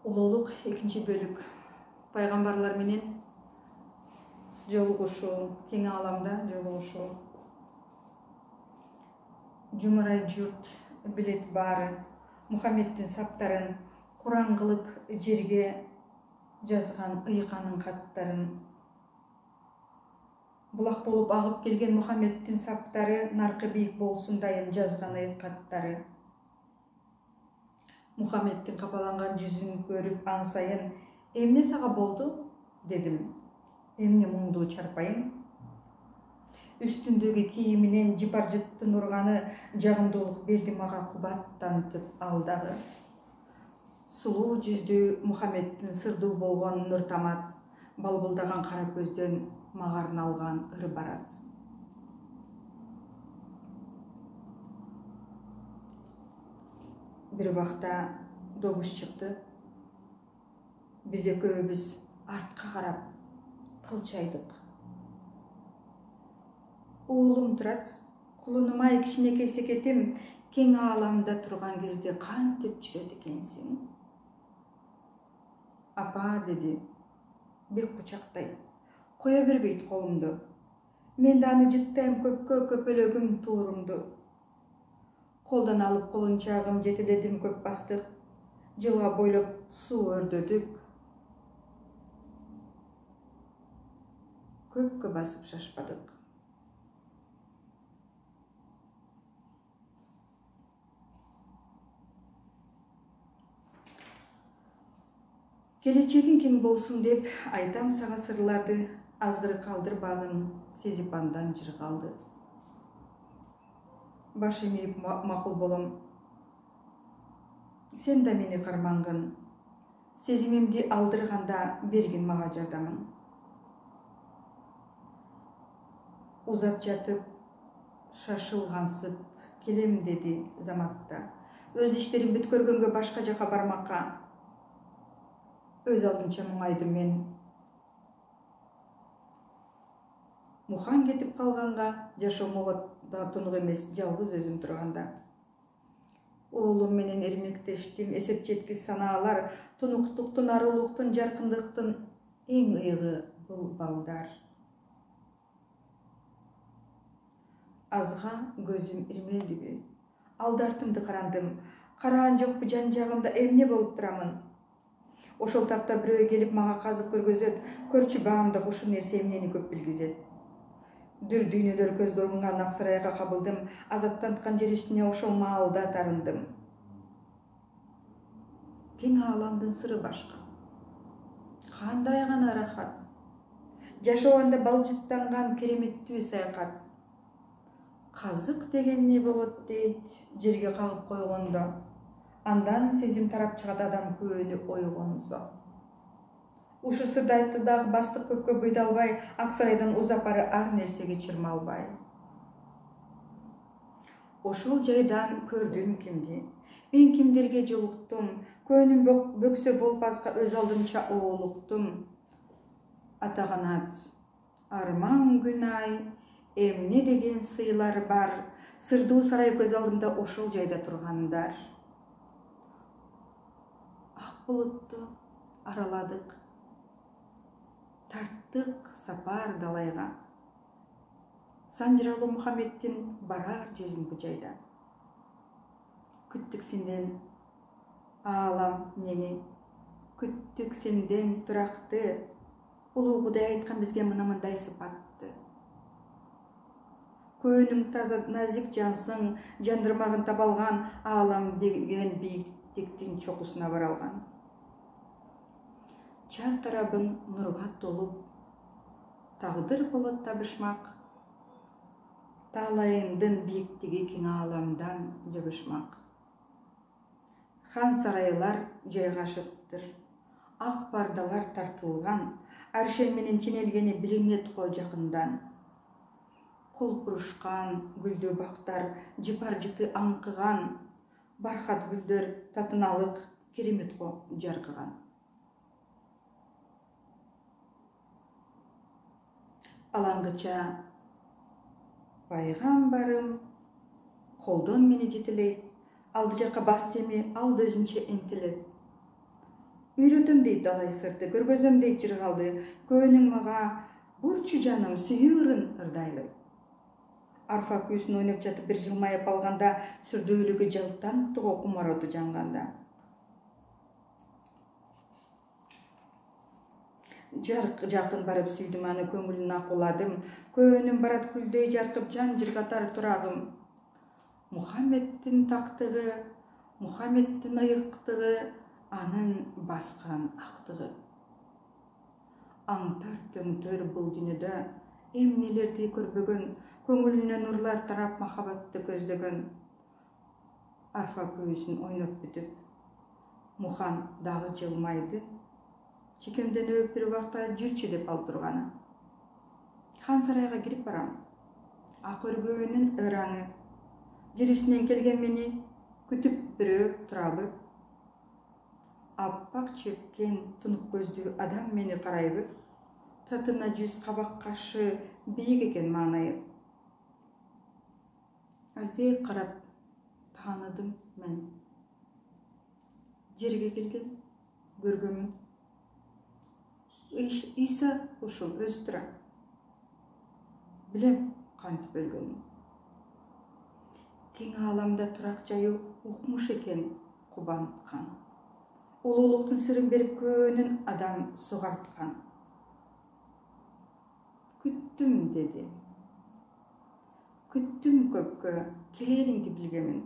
Улуулук 2 бөлүк. Пайгамбарлар менен жолугушуу, кең ааламда жолугушуу. Жумурай журт билет баары. Мухаммедтин саптарын Куран кылып жерге жазган ыйканын каттарын. Булак болуп агып келген Мухаммедтин саптары наркы бийик болсун дайым жазган каттары. Мухаммедтин капаланган жүзүн көрүп ан сайын эмне сага болду дедим. Эмне муңдуу чарпайың? Үстүндөгү кийиминен жыпар-жыттын урганы жагымдуулук берди мага кубаттантып ал дагы. Сулуу жүздүү Мухаммедтин сырдуу болгон нур тамат, балбылдаган кара көздөн мага арналган ыр барат. Бир убакта добуш чыкты. Биз экөөбүз артка карап кылчайдык. Уулум турат, кулунумай кичинекей секетим кең ааламда турган кезде кантип жүрөт экенсиң? Апа деди, бек кучактай, кое бербейт колумду. Мен да аны жыттайм көпкө көпөлөгүм туурумду. Колдон алып колунчагым жетеледим көп бастык, жылга бойлоп суу өрдөдүк. Көпкө басып шашпадык. Келечегиң кең болсун деп айтам сага сырларды, азгыры калдырбагын сезип андан жыргалды. Баш эмейип макул болом. Сен да мени кармангын. Сезимимди алдырганда бергин мага жардамын. Узап жатып, шашылгансып келем деди заматта. Өз иштерин бүткөргөнгө башка жака бармакка. Өз алдымча муңайдым мен. Мухан кетип калганга жашоомого да тунук эмес, жалгыз өзүм турганда. Уулум менен эрмектештим, эсеп жеткис санаалар, тунуктуктун, арулуктун, жаркындыктын эң ыйыгы бул балдар. Азга көзүм ирмелдиби? Алды артымды карандым. Караан жокпу жан жагымда эмне болуп турамын? Ошол тапта бирөө келип мага казып көргөзөт. Көрчү баамдап ушул нерсе эмнени көп билгизет. Дүр дүйнөлөр көзгө урунган ак сарайга кабылдым. Азаптанткан жер үстүнө ошол маалда тарындым. Кең ааламдын сыры башка. Кандай гана рахат. Жашооганда балжыттанган кереметтүү саякат. Казык деген не болот дейт, жерге кагып койгондо. Андан сезим тарап чыгат адам көөнү ойгонсо. Ушу сырды айтты дагы бастык көпкө быйдалбай, ак сарайдан узап бары ар нерсеге чырмалбай. Ошол жайдан көрдүм кимди, мен кимдерге жолуктум, көөнүм бөксө болбазга өз алдымча оолуктум. Атаганат, арман күнай, эмне деген сыйлар бар, сырдуу сарай көз алдымда ошол жайда тургандар. Ак булутту араладык, тарттык сапар далайга. Санжыралуу Мухаммедтин барар жерин бу жайда. Күттүк сенден аалам нени, күттүк сенден туракты, улуу Кудай айткан бизге мындай сыпатты. Көөнүң таза назик жансың, жандырмагын табалган, аалам деген бийиктиктин чокусуна баралган. Чар тарабың нурга толуп, тагдыр болот табышмак, таалайыңдын бийиктиги кең ааламдан жабышмак. Хан сарайлар жайгашыптыр, ак пардалар тартылган, аршен менен ченелгени билиңет го жакындан. Кулпурушкан гүлдүү бактар, жыпар-жыты аңкыган, бархат гүлдөр татыналык керемет го жаркыган. Алаңгыча пайгамбарым колдон мени жетелейт, алды жакка бас теми, алды өзүнчө энтелеп. Үйрөтөм дейт алай сырды, көргөзөм дейт жыргалды. Көөнүң мага бурчу жаным сүйүүрүн ырдайлы. Арфа күйүүсүн ойноп жатып бир жылмайып алганда, сүрдөөлүгү жылтаңтыгы кумароду жанганда. Жакын барып сүйдүм аны, көңүлүн акуладым. Көөнүм барат күлдөй жаркып, жан жыргатар турагым. Мухаммедтин тактыгы, Мухаммедтин ыйыктыгы, анын баскан актыгы. Аңтар төңтөр бул дүйнөдө эмнелерди көрбөгөн, көңүлүнө нурлар тарап махабатты көздөгөн. Арфа күйүүсүн ойноп бүтүп, Мухан дагы жылмайды. Чекемден өп бир убакта жүрчү деп ал турганы. Хан сарайга кирип барам. Ак өргөөнүн ыраңы. Жүрүсүнөн келген мени күтүп бирөө турабы. Аппак чепкен тунук көздүү адам мени карайбы. Татына жүз, кабак кашы бийик экен маанайы. Аздек карап тааныдым мен. Жерге келген көргөмүн. Иса ушул өзү тура. Билем кантип өлгөнүн. Кең ааламда турак жайуу укмуш экен кубанткан. Улуулуктун сырын берип көөнүн адам сугарткан. Күттүм деди. Күттүм көпкө, келериңди билгемин.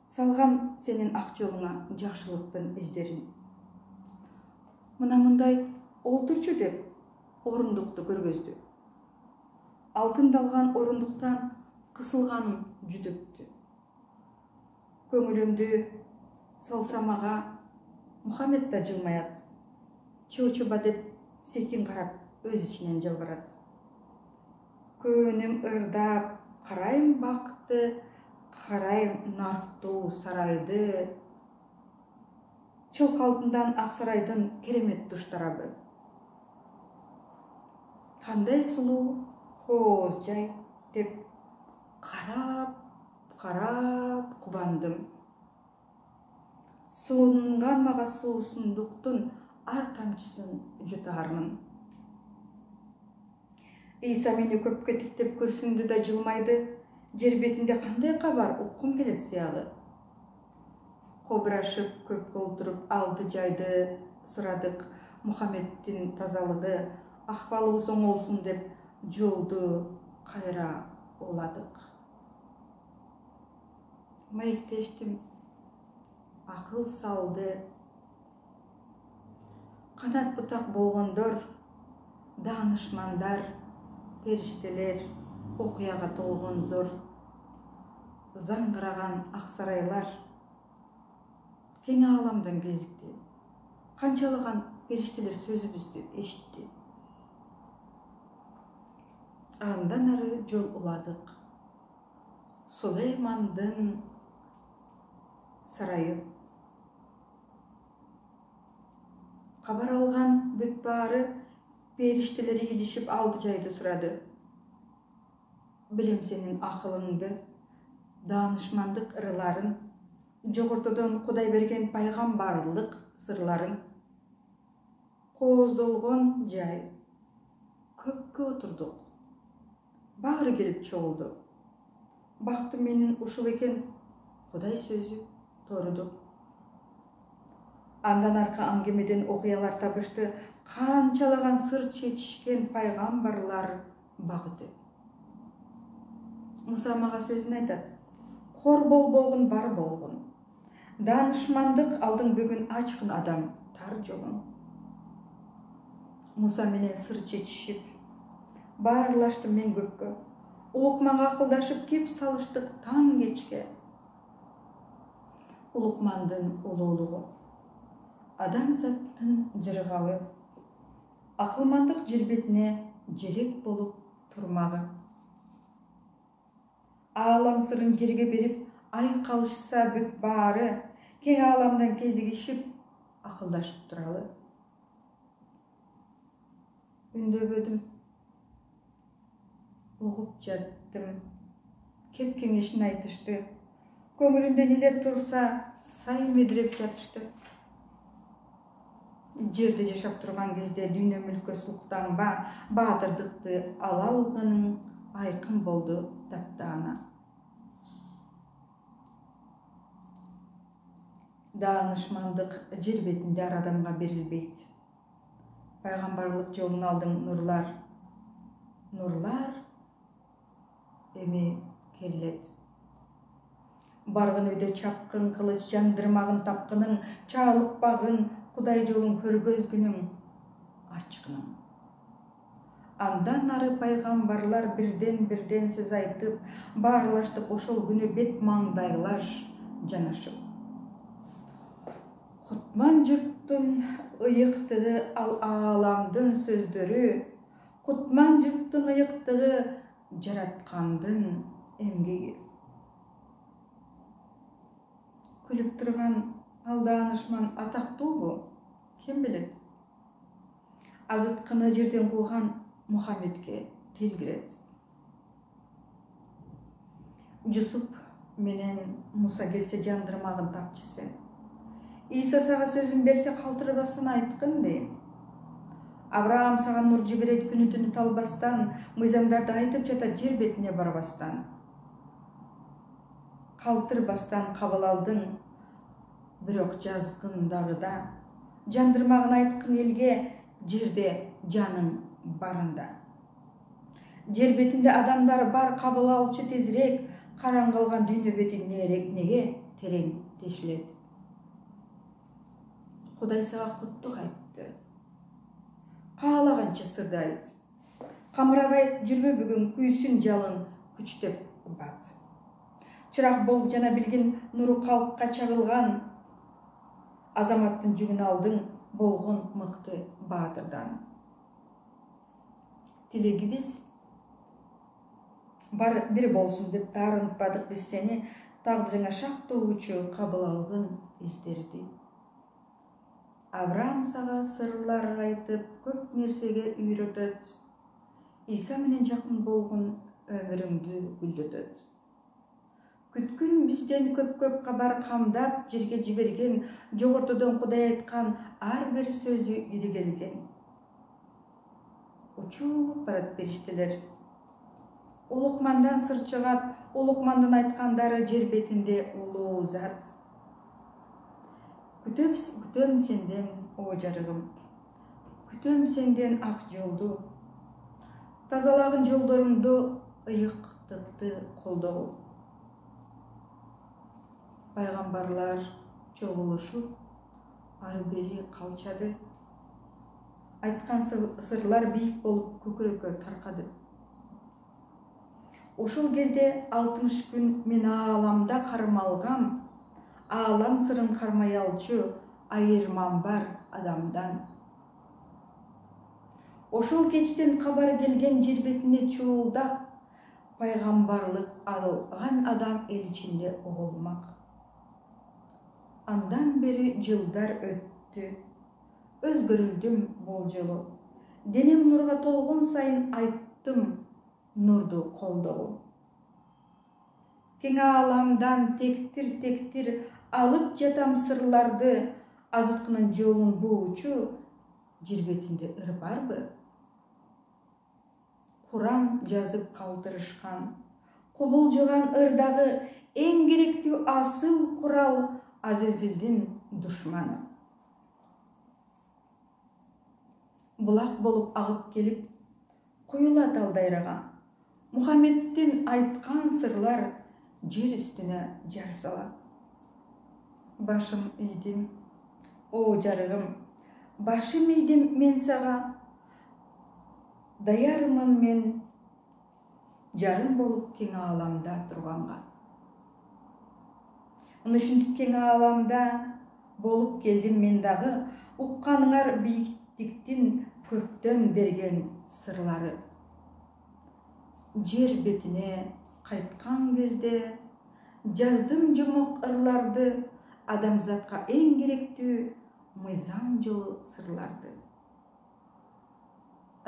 Салгам сенин ак жолуңа жакшылыктын издерин. Мына мындай олтурчу деп орундукту көргөздү. Алтындалган орундуктан кысылганым жүдөптү. Көңүлүмдү салсам ага, Мухаммед да жылмаят. Чоочуба деп секин карап өз ичинен жалбырат. Көөнүм ырдап, карайм бакытты, карайм нарктуу сарайды. Чылк алдындан ак сарайдын керемет туштарабы. Кандай сулуу, кооз жай деп карап кубандым. Суунган мага суусундуктун ар тамчысын жутаармын. Иса мени көпкө тиктеп көрсүндү да жылмайды. Жер бетинде кандай кабар уккум келет сыягы. Кобурашып көпкө олтуруп алды жайды сурадык. Мухаммедтин тазалыгы, акыбалыбыз оңолсун деп жолду кайра уладык. Маектештим, акыл салды. Канат бутак болгондор, даанышмандар, периштелер, окуяга толгон зор. Заңгыраган ак сарайлар кең ааламдан кезикти. Канчалаган периштелер сөзүбүздү эшитти. Андан ары жол уладык. Сулеймандын сарайы. Кабар алган бүт баары периштелер ийилишип алды жайды сурады. Билем сенин акылыңды, даанышмандык ырыларын, жогортодон Кудай берген пайгамбарлык сырларын. Кооздолгон жай. Көпкө отурдук. Баары келип чогулду. Бактым менин ушул экен, Кудай сөзү торуду. Андан аркы аңгемеден окуялар табышты, канчалаган сыр чечишкен пайгамбарлар багыты. Муса мага сөзүн айтат. Кор болбогун бар болгун. Даанышмандык алдың бүгүн ачкын адам тар жолун. Муса менен сыр чечишип, баарлаштым мен көпкө. Улукманга акылдашып кеп салыштык таң кечке. Улукмандын улуулугу, адамзаттын жыргалы, акылмандык жер бетине желек болуп турмагы. Аалам сырын жерге берип, айкалышса бүт баары, кең ааламдан кезигишип, акылдашып туралы. Үндөбөдүм, угуп жаттым, кеп кеңешин айтышты. Көңүлүндө нелер турса, сай медиреп жатышты. жерде жашап турган кезде дүйнө мүлккө сулуктанба, баатырдыкты ала алганың айкын болду таптаана. Даанышмандык жер бетинде ар адамга берилбейт. Пайгамбарлык жолун алдың нурлар. Нурлар эми келет. Баргын өйдө чапкын кылыч жандырмагын тапкының, чаалыкпагын Кудай жолун көргөзгүнүң ачкының. Андан ары пайгамбарлар бирден сөз айтып, баарлаштык ошол күнү бет маңдайлаш жанашып. Кутман журттун ыйыктыгы ал ааламдын сөздөрү, кутман журттун ыйыктыгы жараткандын эмгеги. Күлүп турган ал даанышман атактуубу? Ким билет? Азыткыны жерден кууган Мухаммедке тил кирет. Жусуп менен Муса келсе жандырмагын тапчы сен. Иса сага сөзүн берсе калтырбастан айткын дейм. Авраам сага нур жиберет күнү түнү талбастан, мыйзамдарды айтып жатат жер бетине барбастан. Калтырбастан кабыл алдың, бирок жазгындагыда, жандырмагын айткын элге жерде жаның барында. Жер бетинде адамдар бар, кабыл алчу тезирээк, караңгылган дүйнө бети неге терең тешилет. Кудай сага куттук айтты. Каалаганча сырды айт. Камырабай жүрбө бүгүн күйсүн жалын күчтеп бат. Чырак болуп жана билгин нуру калкка чагылган, азаматтын жүгүн алдың болгон мыкты баатырдан. Тилегибиз бар бир болсун деп таарынтпадык биз сени, тагдырыңа шак тогучу кабыл алгын издерди. Авраам сага сырлар айтып, көп нерсеге үйрөтөт. Иса менен жакын болгон өмүрүңдү гүлдөтөт. Күткүн бизден көп кабар камдап жерге жиберген, жогортодон Кудай айткан ар бир сөзү иригелген. Учулуп барат периштелер. Улукмандан сыр чыгат, улукмандын айткандары жер бетинде улуу зат. Күтөм сенден, о жарыгым. Күтөм сенден ак жолду. Тазалагын жолдоруңду, ыйыктыкты колдоо. Пайгамбарлар чогулушуп, ары бери калчады. Айткан сырлар бийик болуп көкүрөккө таркады. Ошол кезде 60 күн мен ааламда кармалгам, аалам сырын кармай алчу айырман бар адамдан. Ошол кечтен кабар келген жер бетине чуулдап, пайгамбарлык алган адам эл ичинде угулмак. Андан бери жылдар өттү, өзгөрүлдүм бул жолу. Денем нурга толгон сайын айттым нурду колдоо. Кең ааламдан тектир алып жатам сырларды, азыткынын жолун буучу жер бетинде ыр барбы? Куран жазып калтырышкан, кубулжуган ырдагы эң керектүү асыл курал Азизилдин душманы. Булак болуп агып келип, куюлат ал дайрага. Мухаммедтин айткан сырлар жер үстүнө жар салат. Башым ийдим, о жарыгым, башым ийдим мен сага. Даярмын мен жарым болуп кең ааламда турганга. Ушинтип кең ааламда болуп келдим мен дагы, укканыңар бийиктиктин көптөн берген сырлары. Жер бетине кайткан кезде жаздым жомок ырларды, адамзатка эң керектүү мыйзам жолу сырларды.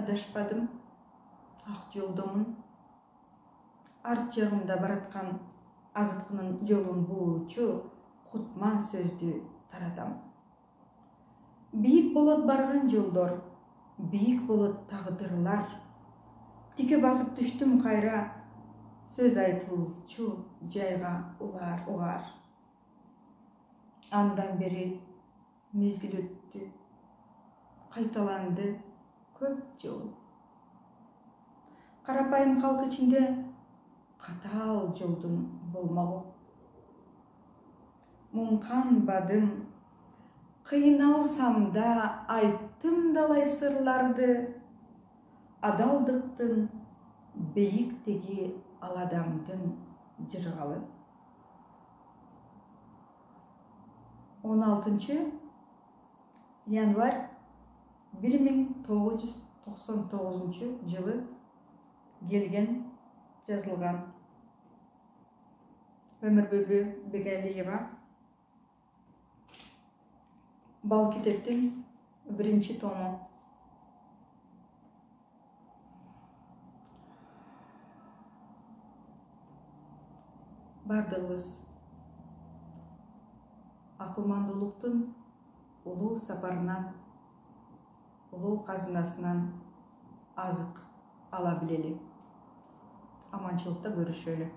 Адашпадым, ак жолдомун, арт жагымда бараткан азыткынын жолун буучу кутман сөздү таратам. Бийик болот барган жолдор, бийик болот тагдырлар. Тике басып түштүм кайра, сөз айтылчу жайга угар. Андан бери мезгил өттү, кайталанды көп жол. Карапайым калк ичинде катаал жолдун болмогу. Муңканбадым, кыйналсам да айттым далай сырларды, адалдыктын бейиктеги ал адамдын жыргалы. 16 январь 1999 жылы келген жазылган. Өмүрбүбү Бегалиева. Бал китептин 1 тому. Бардыгыбыз акылмандуулуктун улуу сапарынан, улуу казынасынан азык ала билели. Аманчылыкта көрүшөлү.